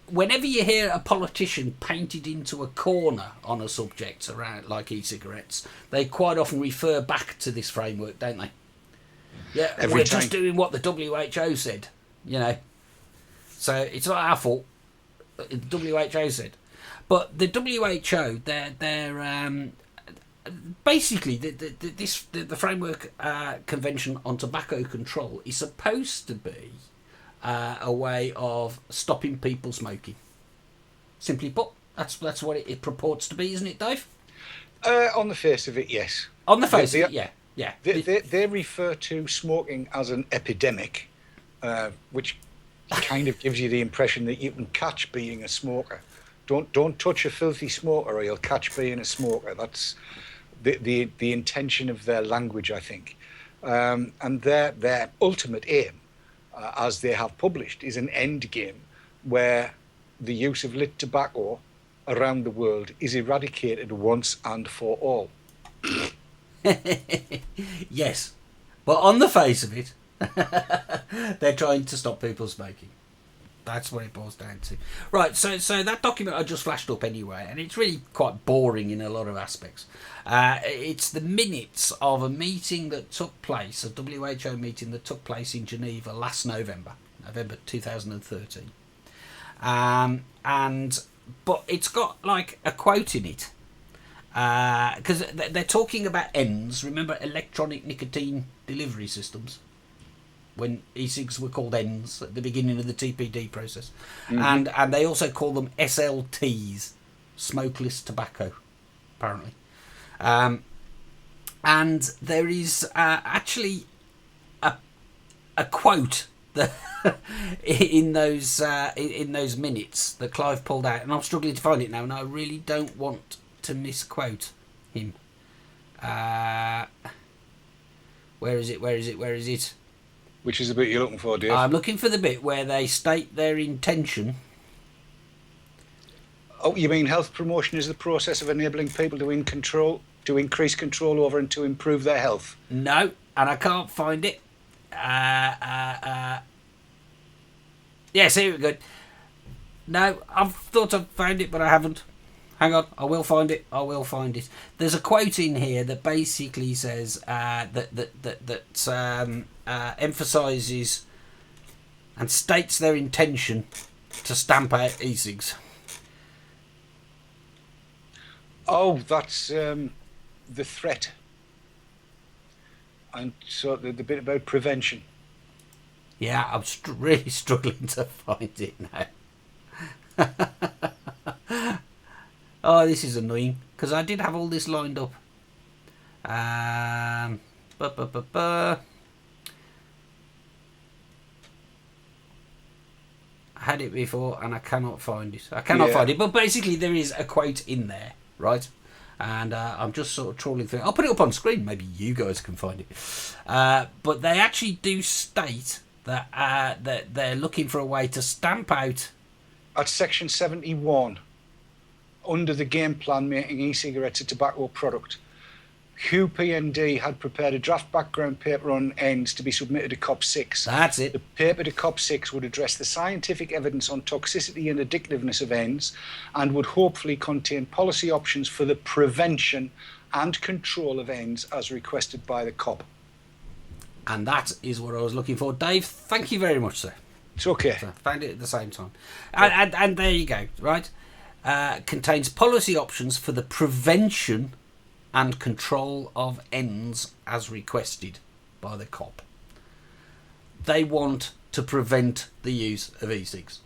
whenever you hear a politician painted into a corner on a subject around like e-cigarettes, they quite often refer back to this framework, don't they? Yeah, we're just doing what the WHO said, you know. So it's not our fault. The WHO said, but the WHO, they're basically the Framework Convention on Tobacco Control is supposed to be a way of stopping people smoking. Simply put, that's what it purports to be, isn't it, Dave? On the face of it, yes. On the face of it, yeah. They refer to smoking as an epidemic, which kind of gives you the impression that you can catch being a smoker. Don't touch a filthy smoker or you'll catch being a smoker. That's the intention of their language, I think. And their ultimate aim, as they have published, is an end game where the use of lit tobacco around the world is eradicated once and for all. Yes, but on the face of it, they're trying to stop people smoking. That's what it boils down to. Right, so that document I just flashed up anyway, and it's really quite boring in a lot of aspects. It's the minutes of a meeting that took place, a WHO meeting that took place in Geneva last November 2013. But it's got like a quote in it. Because they're talking about ENDS, remember electronic nicotine delivery systems? When e-cigs were called ENDS at the beginning of the TPD process. Mm-hmm. And they also call them SLTs, smokeless tobacco, apparently. And there is actually a quote that in those minutes that Clive pulled out, and I'm struggling to find it now, and I really don't want to misquote him. Where is it? Which is the bit you're looking for, Dave? I'm looking for the bit where they state their intention. Oh, you mean health promotion is the process of enabling people to increase control over and to improve their health? No, and I can't find it. Yes, here we go. No, I've thought I've found it, but I haven't. Hang on, I will find it. There's a quote in here that basically says that emphasises and states their intention to stamp out e-cigs. Oh, that's the threat. And so the bit about prevention. Yeah, I'm really struggling to find it now. Oh, this is annoying, because I did have all this lined up. I had it before, and I cannot find it. Find it, but basically there is a quote in there, right? And I'm just sort of trawling through it. I'll put it up on screen, maybe you guys can find it. But they actually do state that they're looking for a way to stamp out... At section 71... under the game plan making e-cigarettes a tobacco product, Hugh PND had prepared a draft background paper on ENDS to be submitted to COP6. That's it. The paper to COP6 would address the scientific evidence on toxicity and addictiveness of ENDS and would hopefully contain policy options for the prevention and control of ENDS as requested by the COP. And that is what I was looking for. Dave, thank you very much, sir. It's okay. So, found it at the same time. And there you go, right? Contains policy options for the prevention and control of ENDS as requested by the COP. They want to prevent the use of e-cigs.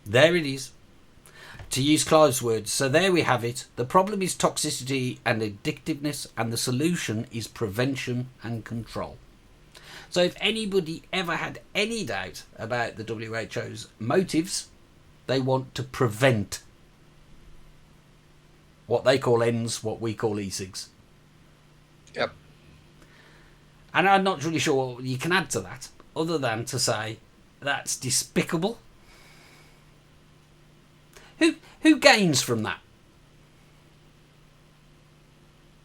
There it is. To use Clive's words, so there we have it. The problem is toxicity and addictiveness, and the solution is prevention and control. So if anybody ever had any doubt about the WHO's motives, they want to prevent what they call ENDS, what we call e-cigs. Yep. And I'm not really sure what you can add to that, other than to say that's despicable. Who gains from that?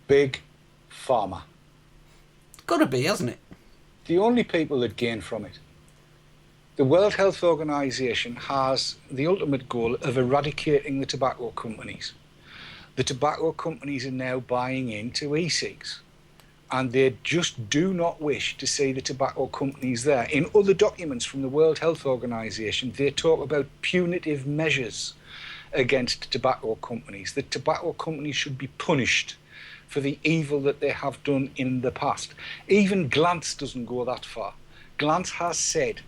Big Pharma. Got to be, hasn't it? The only people that gain from it. The World Health Organization has the ultimate goal of eradicating the tobacco companies. The tobacco companies are now buying into e-cigs, and they just do not wish to see the tobacco companies there. In other documents from the World Health Organization, they talk about punitive measures against tobacco companies. The tobacco companies should be punished for the evil that they have done in the past. Even Glance doesn't go that far. Glance has said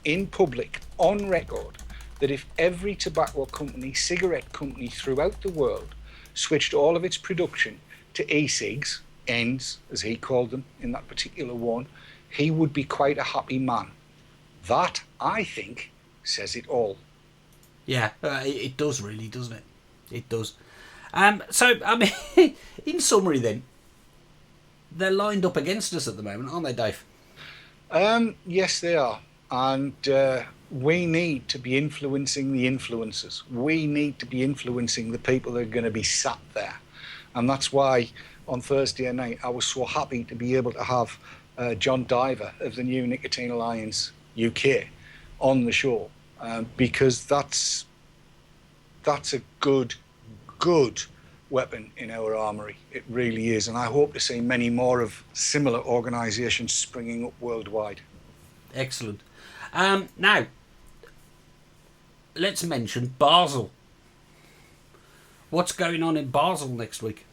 in public, on record, that if every tobacco company, cigarette company throughout the world switched all of its production to e-cigs, ENDS, as he called them in that particular one, he would be quite a happy man. That, I think, says it all. Yeah, it does really, doesn't it? It does. So, I mean, in summary then, they're lined up against us at the moment, aren't they, Dave? Yes, they are. And we need to be influencing the influencers. We need to be influencing the people that are going to be sat there. And that's why on Thursday night I was so happy to be able to have John Diver of the New Nicotine Alliance UK on the show. Because that's a good weapon in our armoury. It really is, and I hope to see many more of similar organisations springing up worldwide. Excellent. Now, let's mention Basel. What's going on in Basel next week?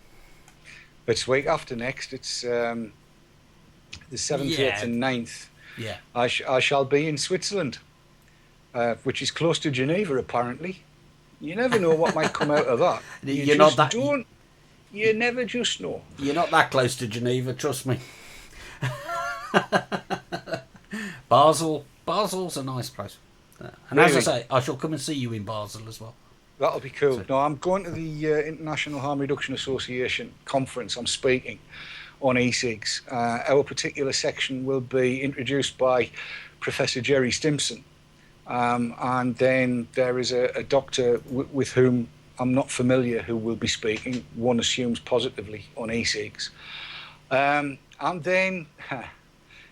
It's week after next. It's the 7th, 8th and 9th. Yeah. I shall be in Switzerland. Which is close to Geneva, apparently. You never know what might come out of that. You never just know. You're not that close to Geneva, trust me. Basel's a nice place. And really? As I say, I shall come and see you in Basel as well. That'll be cool. No, I'm going to the International Harm Reduction Association conference. I'm speaking on e-cigs. Our particular section will be introduced by Professor Jerry Stimson. And then there is a doctor with whom I'm not familiar who will be speaking, one assumes positively, on e-cigs. And then,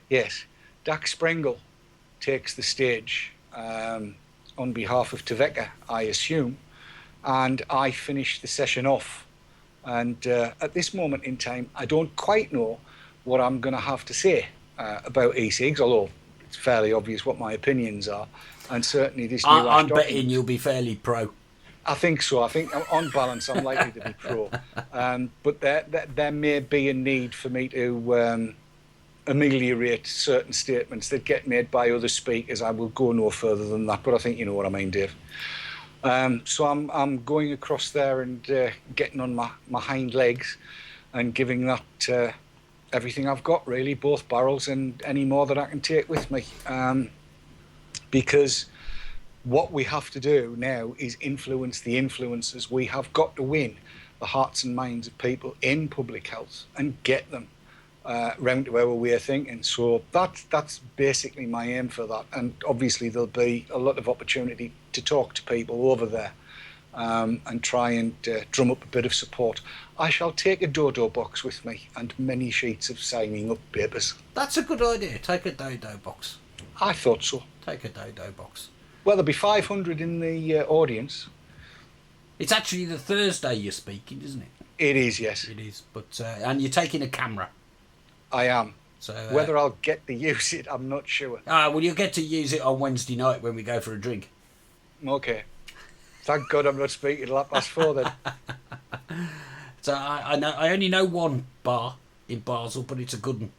yes, Dak Sprengel takes the stage on behalf of Tveka, I assume, and I finish the session off. And at this moment in time, I don't quite know what I'm going to have to say about e-cigs, although it's fairly obvious what my opinions are. And certainly this new I'm betting you'll be fairly pro. I think so. I think on balance I'm likely to be pro. But there may be a need for me to ameliorate certain statements that get made by other speakers. I will go no further than that, but I think you know what I mean, Dave. So I'm going across there and getting on my hind legs and giving that everything I've got, really, both barrels and any more that I can take with me. Because what we have to do now is influence the influencers. We have got to win the hearts and minds of people in public health and get them round to our way of thinking. So that's basically my aim for that. And obviously there'll be a lot of opportunity to talk to people over there and try and drum up a bit of support. I shall take a dodo box with me and many sheets of signing up papers. That's a good idea. Take a dodo box. I thought so. Take a dodo box. Well, there'll be 500 in the audience. It's actually the Thursday you're speaking, isn't it? It is, yes. It is. But and you're taking a camera. I am. So whether I'll get to use it, I'm not sure. Well, you'll get to use it on Wednesday night when we go for a drink. Okay. Thank God I'm not speaking till 4:30 then. So I only know one bar in Basel, but it's a good one.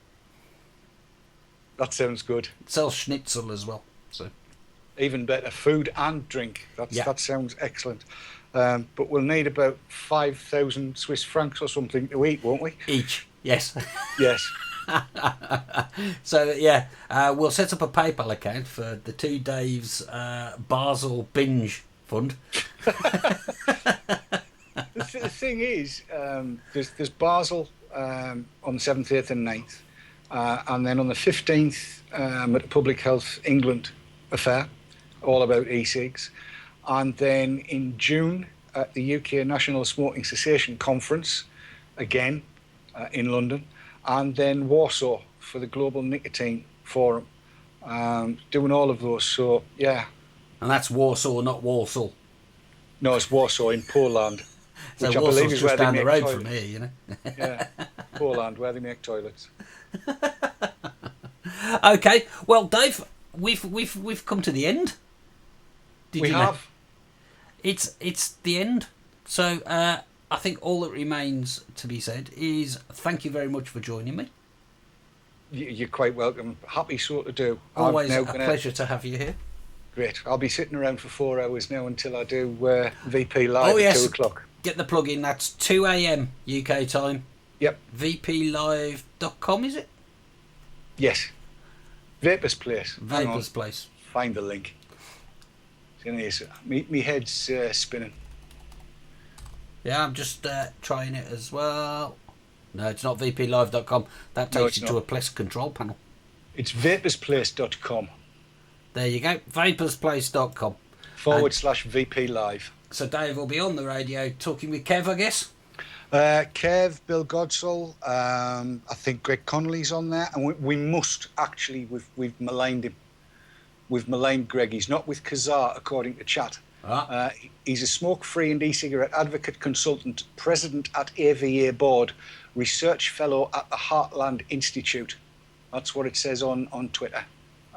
That sounds good. It sells schnitzel as well. So even better, food and drink. That sounds excellent. But we'll need about 5,000 Swiss francs or something to eat, won't we? Each, yes. Yes. So yeah, we'll set up a PayPal account for the two Dave's Basel binge fund. The thing is, there's Basel on the 7th, 8th and 9th. And then on the 15th, at the Public Health England affair, all about e-cigs. And then in June, at the UK National Smoking Cessation Conference, again in London. And then Warsaw for the Global Nicotine Forum. Doing all of those, so yeah. And that's Warsaw, not Walsall. No, it's Warsaw in Poland. So which I Warsaw's believe is just where down they the make road toilets. from here, you know. Yeah, Poland, where they make toilets. Okay, well, Dave, we've come to the end. Did We you know? have. It's the end. So I think all that remains to be said is thank you very much for joining me. You're quite welcome. Happy so to do. Always I'm a now gonna, pleasure to have you here. Great. I'll be sitting around for 4 hours now until I do VP Live Oh, yes. at 2 o'clock. Get the plug in. That's 2 a.m. UK time. Yep. vplive.com, is it? Yes. Vapor's Place. Hang on. Vapor's Place. Find the link. It's in here, so me head's spinning. Yeah, I'm just trying it as well. No, it's not vplive.com. That No, takes it's you to not. a Plus control panel. It's vaporsplace.com There you go. Vaporsplace.com. / VP Live. So Dave will be on the radio talking with Kev, I guess. Kev, Bill Godsall, I think Greg Connolly's on there, and we must actually, we've maligned him. We've maligned Greg. He's not with CASAA, according to chat. He's a smoke-free and e-cigarette advocate, consultant, president at AVA board, research fellow at the Heartland Institute. That's what it says on Twitter.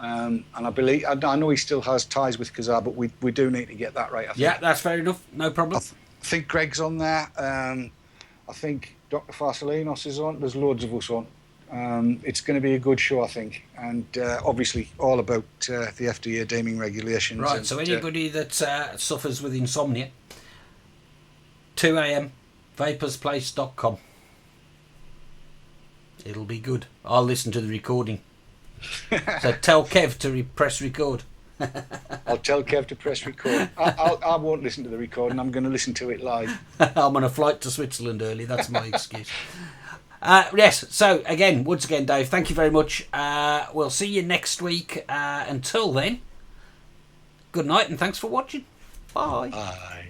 And I know he still has ties with CASAA, but we do need to get that right, I think. Yeah, that's fair enough. No problem. I think Greg's on there. I think Dr. Farsalinos is on. There's loads of us on. It's going to be a good show, I think. And obviously all about the FDA deeming regulations. Right, and, so anybody that suffers with insomnia, 2 a.m, vaporsplace.com. It'll be good. I'll listen to the recording. So tell Kev to press record. I'll tell Kev to press record. I won't listen to the recording. I'm going to listen to it live. I'm on a flight to Switzerland early. That's my excuse. Yes, so once again, Dave, thank you very much. We'll see you next week. Until then, good night and thanks for watching. Bye. Bye.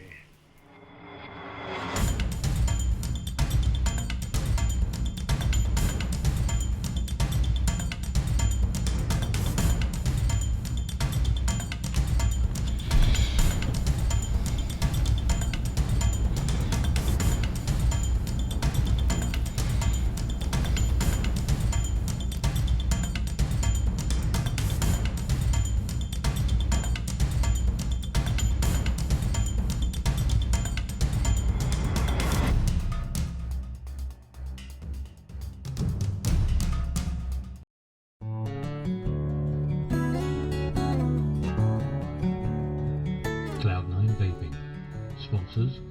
Cloud9 Vaping, sponsors